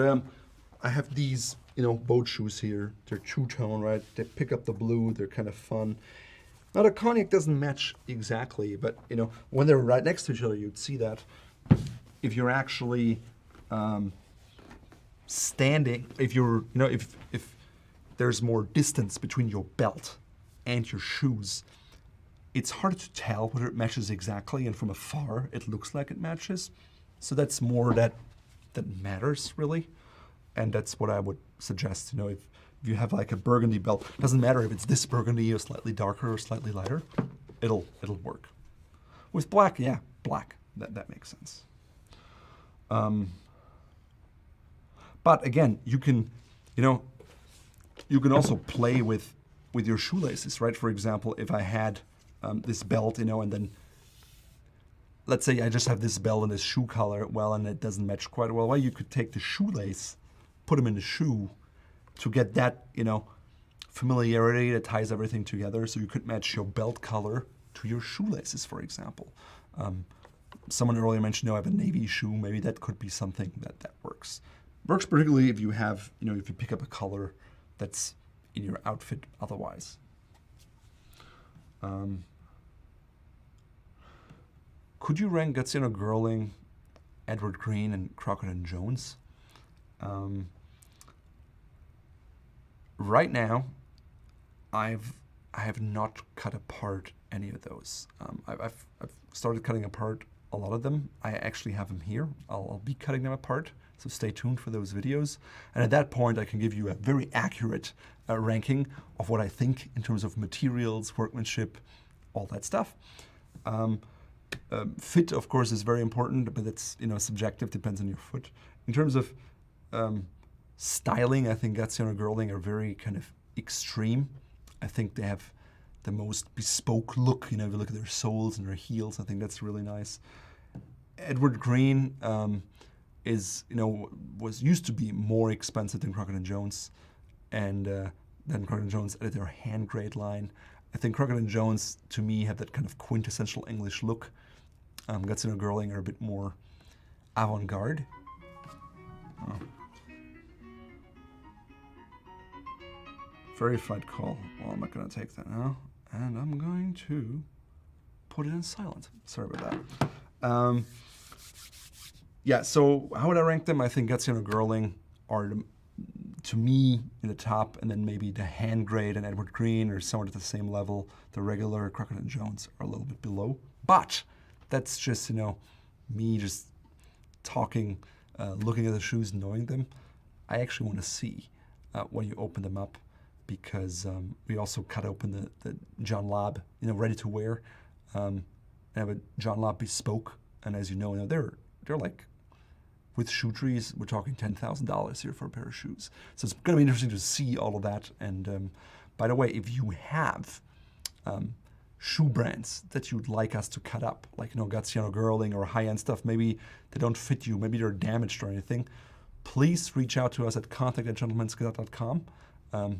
I have these, you know, boat shoes here. They're two-tone, right? They pick up the blue. They're kind of fun. Now, the cognac doesn't match exactly, but, you know, when they're right next to each other, you'd see that. If you're actually standing, if you're, you know, if there's more distance between your belt and your shoes, it's hard to tell whether it matches exactly, and from afar it looks like it matches. So that's more that matters really, and that's what I would suggest. You know, if you have like a burgundy belt, doesn't matter if it's this burgundy or slightly darker or slightly lighter, it'll work. With black, yeah, black. That makes sense. But again, you can also play with your shoelaces, right? For example, if I had this belt, you know, and then let's say I just have this belt and this shoe color, well, and it doesn't match quite well. Well, you could take the shoelace, put them in the shoe to get that, you know, familiarity that ties everything together. So you could match your belt color to your shoelaces, for example. Someone earlier mentioned, you know, I have a navy shoe. Maybe that could be something that works. Works particularly if you have, you know, if you pick up a color that's in your outfit otherwise. Could you rank Gazette Girling, Edward Green, and Crockett & Jones? Right now, I have not cut apart any of those. I've started cutting apart a lot of them. I actually have them here. I'll be cutting them apart, so stay tuned for those videos. And at that point, I can give you a very accurate ranking of what I think in terms of materials, workmanship, all that stuff. Fit, of course, is very important, but it's, you know, subjective, depends on your foot. In terms of styling, I think Gazette Girling are very kind of extreme. I think they have the most bespoke look. You know, if you look at their soles and their heels, I think that's really nice. Edward Green used to be more expensive than Crockett & Jones, and then Crockett & Jones added their hand grade line. I think Crockett & Jones, to me, have that kind of quintessential English look. Gazette Girling are a bit more avant-garde. Oh. Very flight call. Well, I'm not going to take that now. And I'm going to put it in silent. Sorry about that. Yeah, so how would I rank them? I think Gazette Girling are, to me, in the top, and then maybe the hand grade and Edward Green are somewhat at the same level. The regular Crockett & Jones are a little bit below. But that's just, you know, me just talking, looking at the shoes, knowing them. I actually want to see when you open them up, because we also cut open the John Lobb, you know, ready to wear. I have a John Lobb Bespoke, and as you know, they're like, with shoe trees, we're talking $10,000 here for a pair of shoes. So it's going to be interesting to see all of that. And by the way, if you have shoe brands that you'd like us to cut up, like, you know, Gazette Girling or high-end stuff, maybe they don't fit you, maybe they're damaged or anything, please reach out to us at contact@gentleman'sgazette.com.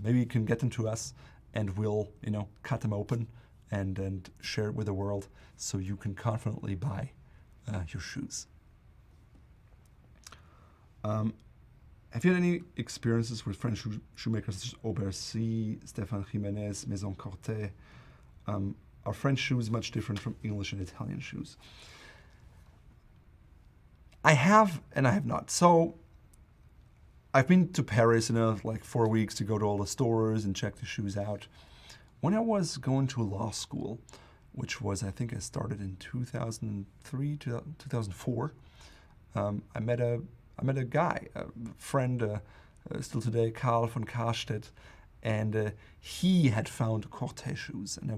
Maybe you can get them to us, and we'll, you know, cut them open and share it with the world, so you can confidently buy your shoes. Have you had any experiences with French shoemakers such as Aubercy, Stéphane Jiménez, Maison Corté? Are French shoes much different from English and Italian shoes? I have and I have not. So I've been to Paris in like 4 weeks to go to all the stores and check the shoes out. When I was going to law school, which was, I think I started in 2003 to 2004, I met a guy, a friend, still today, Karl von Karstedt, and he had found Corté shoes, and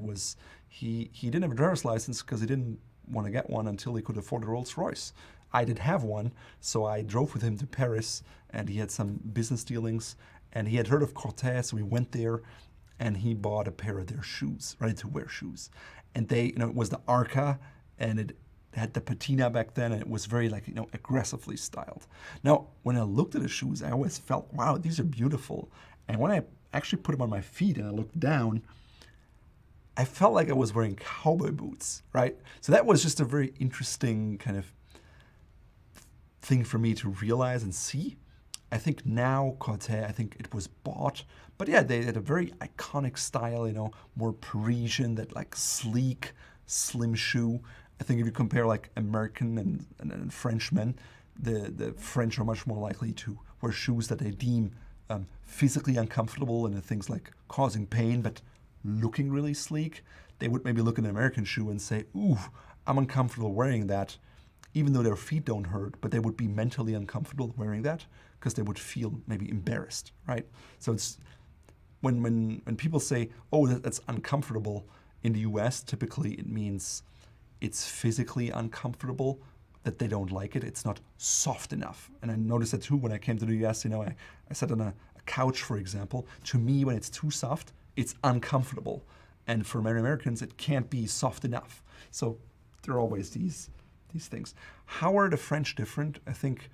he didn't have a driver's license because he didn't want to get one until he could afford a Rolls Royce. I did have one, so I drove with him to Paris, and he had some business dealings, and he had heard of Corté, so we went there, and he bought a pair of their shoes, ready-to-wear shoes. And they, you know, it was the Arca, and it had the patina back then, and it was very, like, you know, aggressively styled. Now, when I looked at the shoes, I always felt, wow, these are beautiful. And when I actually put them on my feet and I looked down, I felt like I was wearing cowboy boots, right? So that was just a very interesting kind of thing for me to realize and see. I think now Corté, I think it was bought, but yeah, they had a very iconic style, you know, more Parisian, that like sleek, slim shoe. I think if you compare like American and French men, the French are much more likely to wear shoes that they deem physically uncomfortable and things like causing pain, but looking really sleek. they would maybe look at an American shoe and say, ooh, I'm uncomfortable wearing that, even though their feet don't hurt, but they would be mentally uncomfortable wearing that because they would feel maybe embarrassed, right? So it's when people say, oh, that's uncomfortable in the US, typically it means it's physically uncomfortable, that they don't like it. It's not soft enough. And I noticed that too when I came to the US. I sat on a couch, for example. To me, when it's too soft, it's uncomfortable. And for many Americans, it can't be soft enough. So there are always these things. How are the French different? I think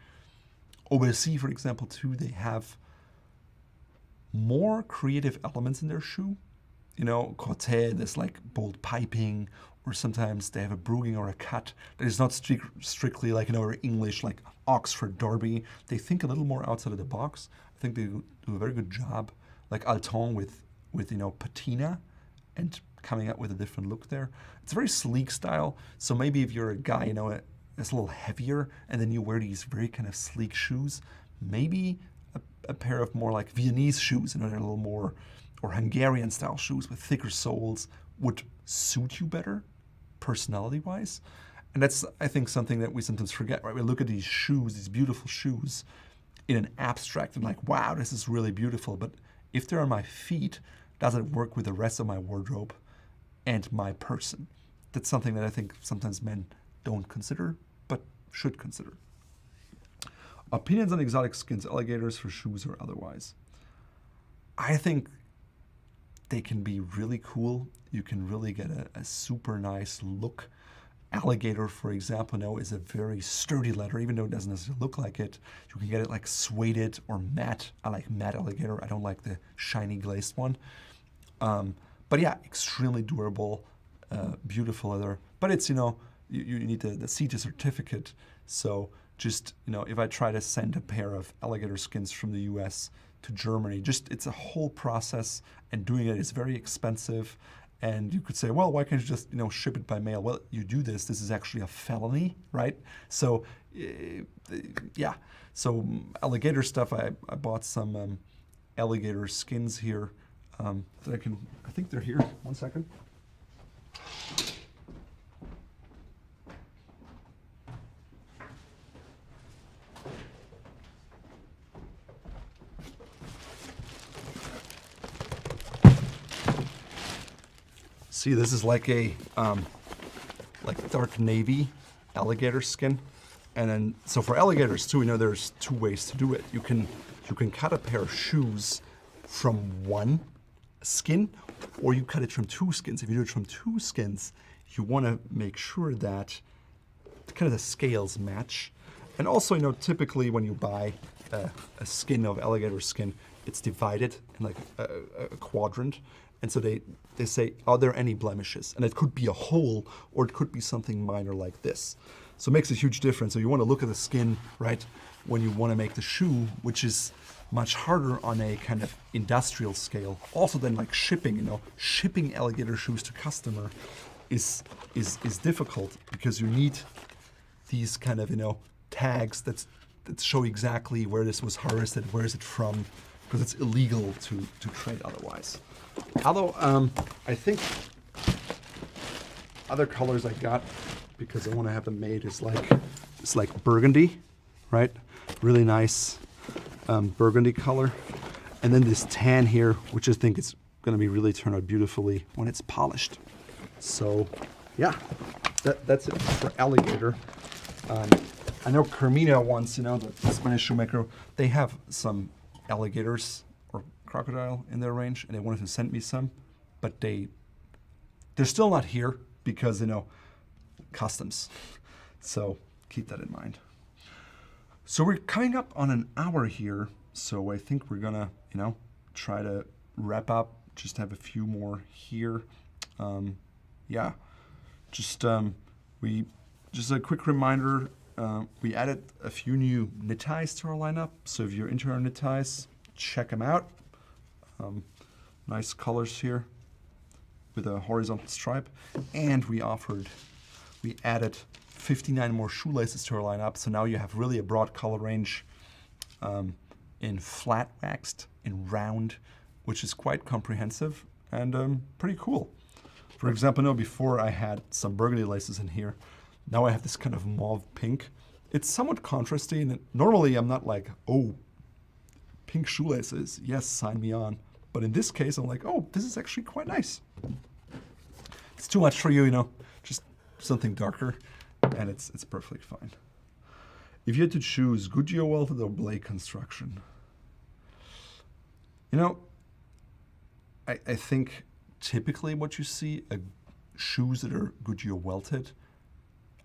Obercy, for example, too, they have more creative elements in their shoe. Côté, there's like bold piping, or sometimes they have a broguing or a cut that is not strictly like, or English, like Oxford Derby. They think a little more outside of the box. I think they do a very good job, like Alton with patina and coming up with a different look there. It's a very sleek style. So maybe if you're a guy, it's a little heavier, and then you wear these very kind of sleek shoes, maybe a pair of more like Viennese shoes, they're a little more, or Hungarian style shoes with thicker soles would suit you better, personality-wise. And that's, I think, something that we sometimes forget, right? We look at these shoes, these beautiful shoes, in an abstract and like, wow, this is really beautiful. But if they're on my feet, does it work with the rest of my wardrobe and my person? That's something that I think sometimes men don't consider, but should consider. Opinions on exotic skins, alligators for shoes or otherwise. I think they can be really cool. You can really get a super nice look. Alligator, for example, is a very sturdy leather, even though it doesn't necessarily look like it. You can get it like suede or matte. I like matte alligator. I don't like the shiny glazed one. But yeah, extremely durable, beautiful leather. But it's, you need the CETA certificate. So just, if I try to send a pair of alligator skins from the US to Germany, it's a whole process, and doing it is very expensive. And you could say, well, why can't you just, ship it by mail? Well, you do this. This is actually a felony, right? So, yeah. So alligator stuff, I bought some alligator skins here that I think they're here. 1 second. See, this is like a like dark navy alligator skin, and then so for alligators too, there's two ways to do it. You can cut a pair of shoes from one skin, or you cut it from two skins. If you do it from two skins, you want to make sure that kind of the scales match. And also, typically when you buy a skin of alligator skin, it's divided in like a quadrant. And so they say, are there any blemishes? And it could be a hole, or it could be something minor like this. So it makes a huge difference. So you want to look at the skin, right, when you want to make the shoe, which is much harder on a kind of industrial scale. Also then like shipping, shipping alligator shoes to customer is difficult, because you need these kind of, tags that show exactly where this was harvested, where is it from, because it's illegal to trade otherwise. Although I think other colors I got, because I want to have them made, is like burgundy, right? Really nice burgundy color. And then this tan here, which I think is going to be really turn out beautifully when it's polished. So yeah, that's it for alligator. I know Carmina once, the Spanish shoemaker, they have some alligators or crocodile in their range, and they wanted to send me some, but they're still not here because, customs. So keep that in mind. So we're coming up on an hour here, so I think we're gonna, try to wrap up, just have a few more here. Yeah, just a quick reminder, we added a few new knit ties to our lineup, so if you're into our knit ties, check them out. Nice colors here with a horizontal stripe. And we added 59 more shoelaces to our lineup, so now you have really a broad color range in flat waxed, in round, which is quite comprehensive and pretty cool. For example, before I had some burgundy laces in here. Now I have this kind of mauve pink. It's somewhat contrasting. Normally I'm not like, oh, pink shoelaces, yes, sign me on. But in this case, I'm like, oh, this is actually quite nice. It's too much for you, just something darker, and it's perfectly fine. If you had to choose Goodyear welted or blade construction, I think typically what you see, shoes that are Goodyear welted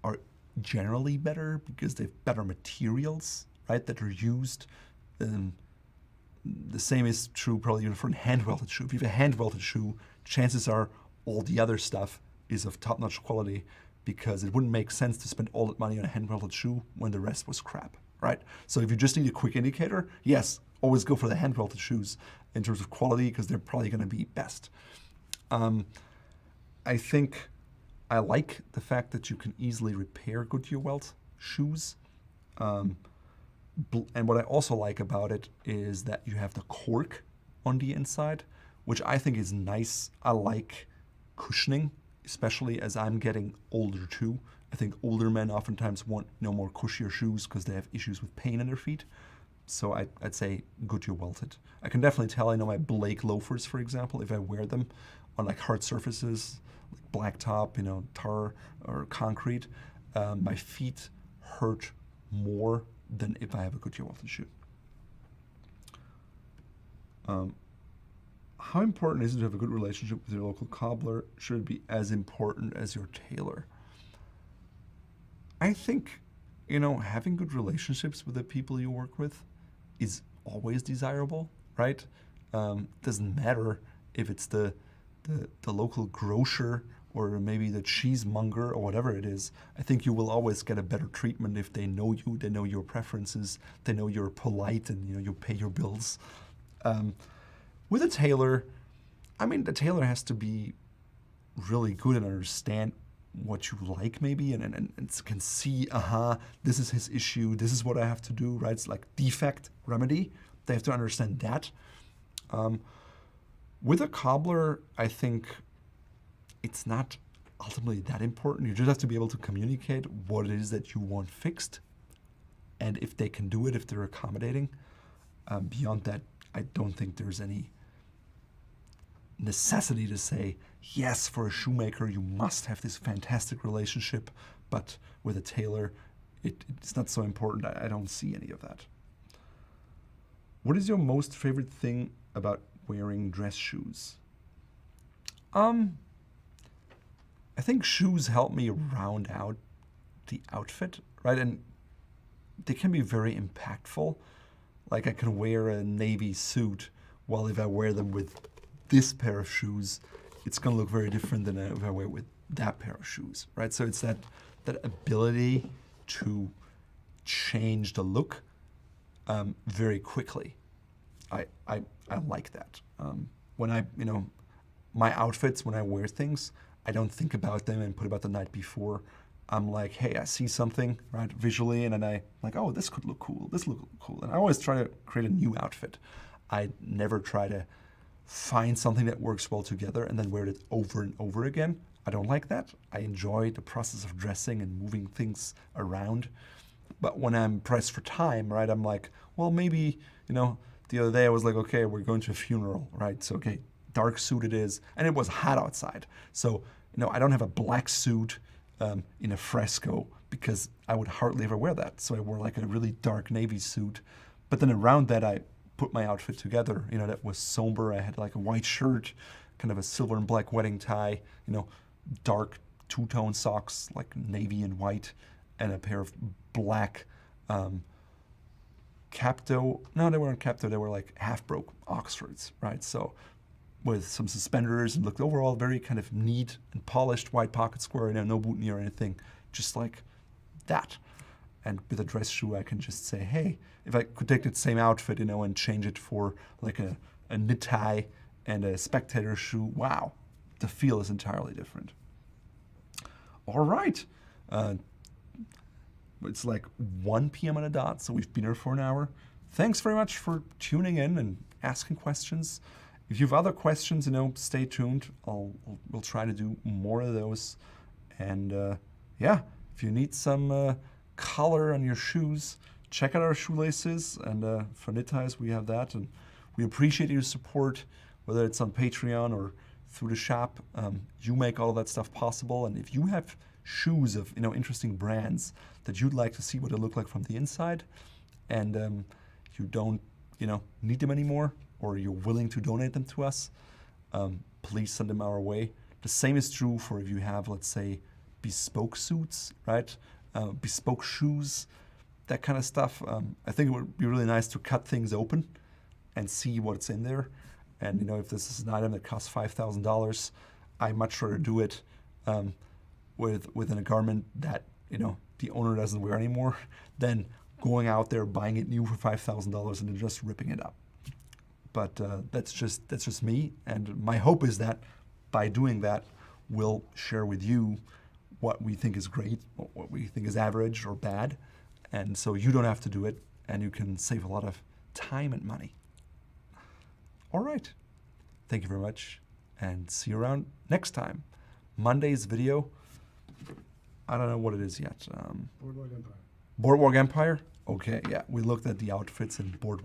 are generally better because they have better materials, right, that are used. The same is true probably even for a hand-welted shoe. If you have a hand-welted shoe, chances are all the other stuff is of top-notch quality because it wouldn't make sense to spend all that money on a hand-welted shoe when the rest was crap, right? So if you just need a quick indicator, yes, always go for the hand-welted shoes in terms of quality because they're probably going to be best. I think I like the fact that you can easily repair Goodyear welt shoes. And what I also like about it is that you have the cork on the inside, which I think is nice. I like cushioning, especially as I'm getting older too. I think older men oftentimes want more cushier shoes because they have issues with pain in their feet. So I'd say Goodyear welted. I can definitely tell, my Blake loafers, for example, if I wear them on like hard surfaces, like blacktop, tar or concrete, my feet hurt more than if I have a Goodyear welted shoe. How important is it to have a good relationship with your local cobbler? Should it be as important as your tailor? I think, having good relationships with the people you work with is always desirable, right? Doesn't matter if it's the local grocer or maybe the cheesemonger or whatever it is. I think you will always get a better treatment if they know you, they know your preferences, they know you're polite and you pay your bills. With a tailor, the tailor has to be really good and understand what you like maybe and can see, this is his issue, this is what I have to do, right? It's like defect remedy. They have to understand that. With a cobbler, I think it's not ultimately that important. You just have to be able to communicate what it is that you want fixed. And if they can do it, if they're accommodating. Beyond that, I don't think there's any necessity to say, yes, for a shoemaker, you must have this fantastic relationship, but with a tailor, it's not so important. I don't see any of that. What is your most favorite thing about wearing dress shoes? I think shoes help me round out the outfit, right? And they can be very impactful. Like I can wear a navy suit, while if I wear them with this pair of shoes, it's gonna look very different than if I wear with that pair of shoes, right? So it's that ability to change the look very quickly. I like that. When my outfits, when I wear things, I don't think about them and put about the night before. I'm like, hey, I see something, right, visually, and then I like, oh, this could look cool, this look cool. And I always try to create a new outfit. I never try to find something that works well together and then wear it over and over again. I don't like that. I enjoy the process of dressing and moving things around. But when I'm pressed for time, right, I'm like, well, maybe, the other day I was like, okay, we're going to a funeral, right? So, okay, dark suit it is. And it was hot outside. So, I don't have a black suit in a fresco because I would hardly ever wear that. So I wore like a really dark navy suit. But then around that, I put my outfit together, that was somber. I had like a white shirt, kind of a silver and black wedding tie, dark two-tone socks, like navy and white, and a pair of black Capto. No, they weren't Capto. They were like half-broke Oxfords, right? So with some suspenders and looked overall very kind of neat and polished, white pocket square, no boutonniere or anything, just like that. And with a dress shoe, I can just say, hey, if I could take that same outfit, and change it for like a knit tie and a spectator shoe, wow, the feel is entirely different. All right. It's like 1 p.m. on a dot, so we've been here for an hour. Thanks very much for tuning in and asking questions. if you have other questions, stay tuned. We'll try to do more of those. And yeah, if you need some color on your shoes, check out our shoelaces. And for knit ties, we have that. And we appreciate your support, whether it's on Patreon or through the shop. You make all that stuff possible. And if you have shoes of interesting brands that you'd like to see what they look like from the inside, and you don't need them anymore, or you're willing to donate them to us, please send them our way. The same is true for if you have, let's say, bespoke suits, right? Bespoke shoes, that kind of stuff. I think it would be really nice to cut things open and see what's in there. And if this is an item that costs $5,000, I'd much rather do it within a garment that the owner doesn't wear anymore than going out there buying it new for $5,000 and then just ripping it up. But that's just me, and my hope is that by doing that, we'll share with you what we think is great, what we think is average or bad, and so you don't have to do it, and you can save a lot of time and money. All right, thank you very much, and see you around next time. Monday's video, I don't know what it is yet. Boardwalk Empire. Boardwalk Empire? Okay, yeah, we looked at the outfits in Boardwalk.